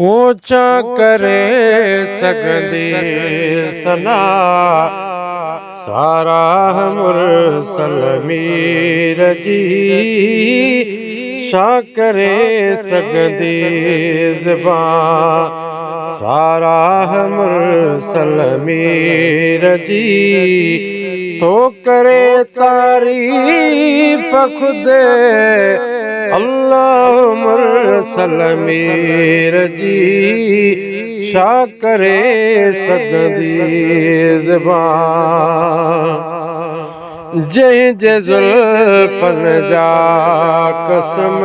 ऊंचा करे सगदी सना सारा मुरसल मीर जी शा करे सगदी ज़बान सारा मुरसल मीर जी तो करे तारीफ खुदे अल्लाह मुरसल मीर जी शा करे सगदी ज़बान जंहिं जे ज़ुल्फ़न जा कसम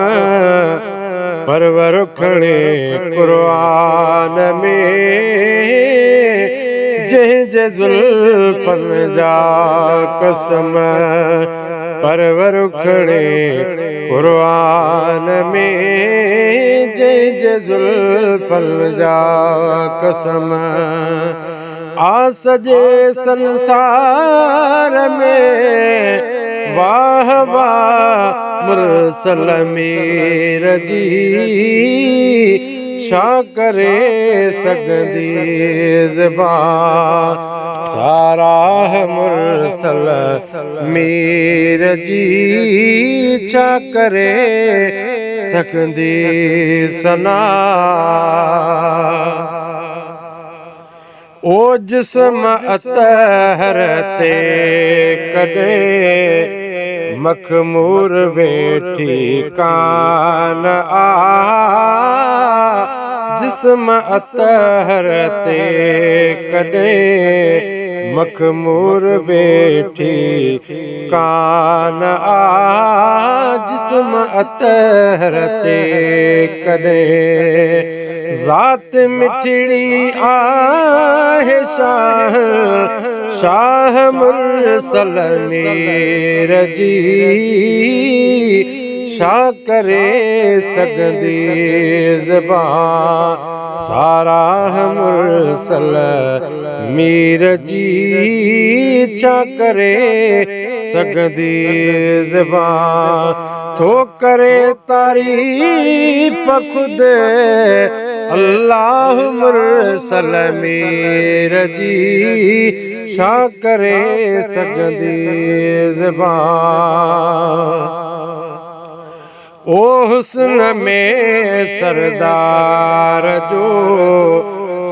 परवर खणे क़ुरान में जंहिं जे ज़ुल्फ़न जा कसम परवर खणे क़ुरान में जंहिं जे ज़ुल्फ़न जा कसम आ सॼे संसार में वाह वाह मुरसल मीर जी शा करे सगदी ज़बान सारा मुरसल मीर जी छा करे सगदी सना ओ जिस्म अतहर ते कॾहिं मखमूर वेठी कान आ जिस्म अतहर ते कॾहिं मखमूर वेठी कान आ जिस्म अतहर ते कॾहिं ज़ात मिठड़ी आहे शाह शाह मुरसल मीर जी शा करे सगदी ज़बान सारा मुरसल मीर जी छा करे सगदी ज़बान तो करे तारीफ खुद अल्लाह मुरसल मीर जी शा करे सगदी ज़बान ओ हुस्न में सरदार जो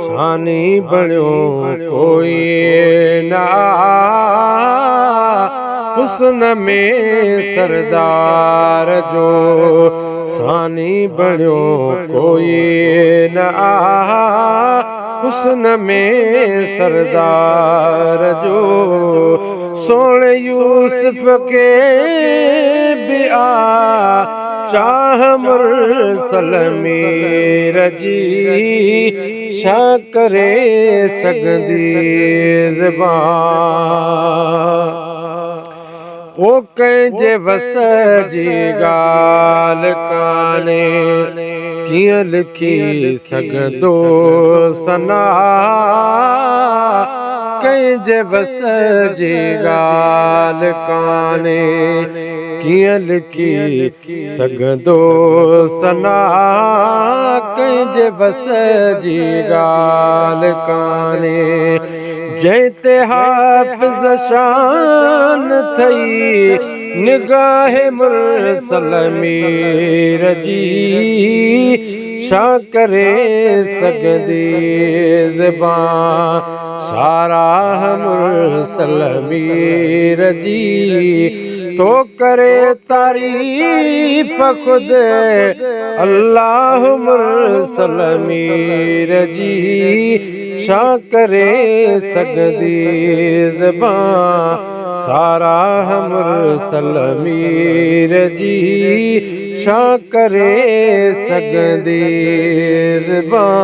सानी बणियो कोई ना हुस्न में सरदार जो सानी बणियो कोई न हुस्न में सरदार जो सोणे यूसुफ के भी आ चाह मुरसल मीर जी शा करे सगदी ज़बान ओ कंहिंजे वस जी ॻाल्हि कान्हे कीअं लिखी सघंदो सना कंहिंजे वस जी ॻाल्हि कान्हे कीअं लिखी सघंदो सना कंहिंजे वस जी ॻाल्हि कान्हे जंहिं ते हाफ़िज़ शान थई निगाह मुरसल मीर जी शा करे सगदी ज़बान सारा मुरसल मीर जी तो करे तारीफ खुद अल्लाह मुरसल मीर जी शा करे सगदी ज़बान सारा मुरसल मीर जी शा करे सगदी ज़बान।